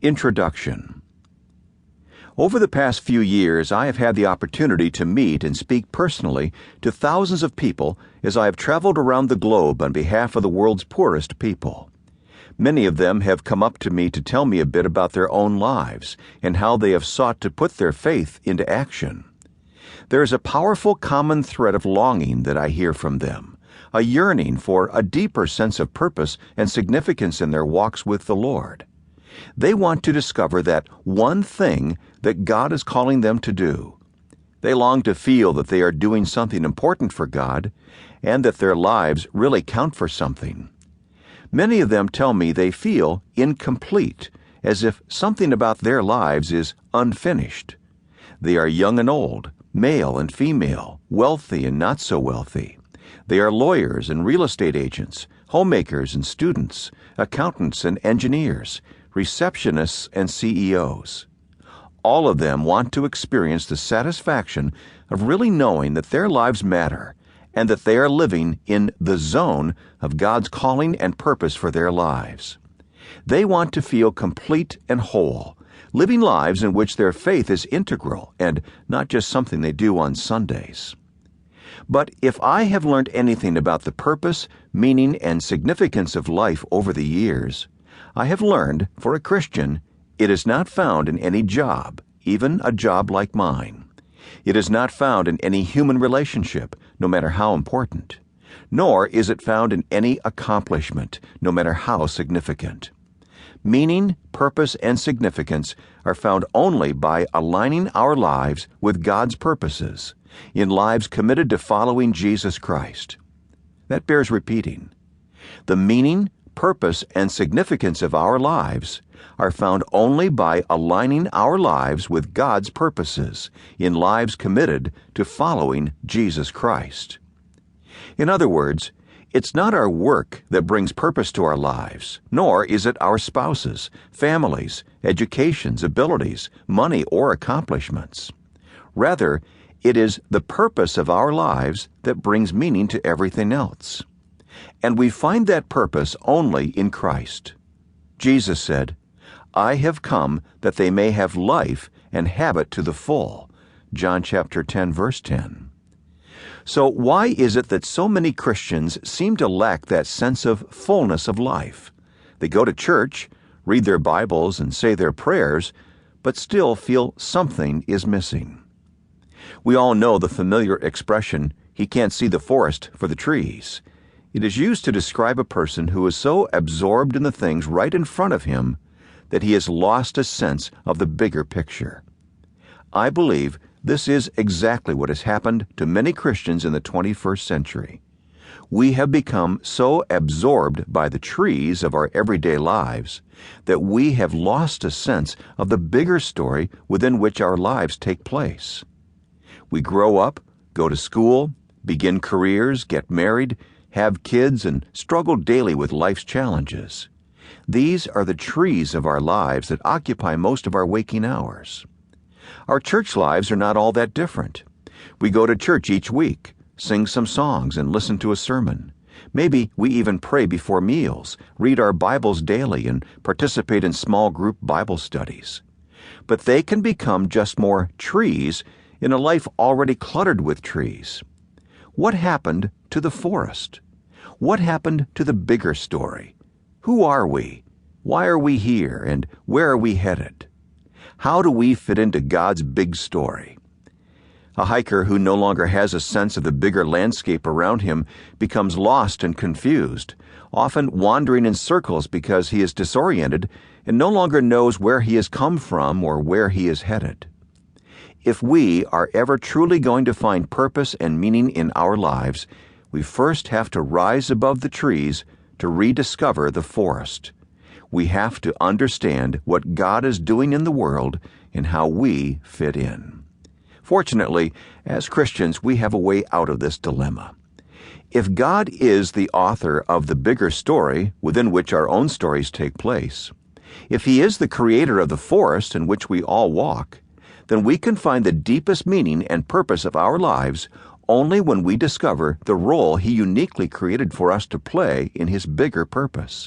Introduction. Over the past few years, I have had the opportunity to meet and speak personally to thousands of people as I have traveled around the globe on behalf of the world's poorest people. Many of them have come up to me to tell me a bit about their own lives and how they have sought to put their faith into action. There is a powerful common thread of longing that I hear from them, a yearning for a deeper sense of purpose and significance in their walks with the Lord. They want to discover that one thing that God is calling them to do. They long to feel that they are doing something important for God and that their lives really count for something. Many of them tell me they feel incomplete, as if something about their lives is unfinished. They are young and old, male and female, wealthy and not so wealthy. They are lawyers and real estate agents, homemakers and students, accountants and engineers, receptionists and CEOs. All of them want to experience the satisfaction of really knowing that their lives matter and that they are living in the zone of God's calling and purpose for their lives. They want to feel complete and whole, living lives in which their faith is integral and not just something they do on Sundays. But if I have learned anything about the purpose, meaning, and significance of life over the years, I have learned, for a Christian, it is not found in any job, even a job like mine. It is not found in any human relationship, no matter how important. Nor is it found in any accomplishment, no matter how significant. Meaning, purpose, and significance are found only by aligning our lives with God's purposes, in lives committed to following Jesus Christ. That bears repeating. The meaning, purpose, and significance of our lives are found only by aligning our lives with God's purposes in lives committed to following Jesus Christ. In other words, it's not our work that brings purpose to our lives, nor is it our spouses, families, educations, abilities, money, or accomplishments. Rather, it is the purpose of our lives that brings meaning to everything else. And we find that purpose only in Christ. Jesus said, "I have come that they may have life and have it to the full." John chapter 10, verse 10. So why is it that so many Christians seem to lack that sense of fullness of life? They go to church, read their Bibles, and say their prayers, but still feel something is missing. We all know the familiar expression, "He can't see the forest for the trees." It is used to describe a person who is so absorbed in the things right in front of him that he has lost a sense of the bigger picture. I believe this is exactly what has happened to many Christians in the 21st century. We have become so absorbed by the trees of our everyday lives that we have lost a sense of the bigger story within which our lives take place. We grow up, go to school, begin careers, get married, have kids, and struggle daily with life's challenges. These are the trees of our lives that occupy most of our waking hours. Our church lives are not all that different. We go to church each week, sing some songs, and listen to a sermon. Maybe we even pray before meals, read our Bibles daily, and participate in small group Bible studies. But they can become just more trees in a life already cluttered with trees. What happened to the forest? What happened to the bigger story? Who are we? Why are we here? And where are we headed? How do we fit into God's big story? A hiker who no longer has a sense of the bigger landscape around him becomes lost and confused, often wandering in circles because he is disoriented and no longer knows where he has come from or where he is headed. If we are ever truly going to find purpose and meaning in our lives, we first have to rise above the trees to rediscover the forest. We have to understand what God is doing in the world and how we fit in. Fortunately, as Christians, we have a way out of this dilemma. If God is the author of the bigger story within which our own stories take place, if He is the creator of the forest in which we all walk, then we can find the deepest meaning and purpose of our lives only when we discover the role He uniquely created for us to play in His bigger purpose.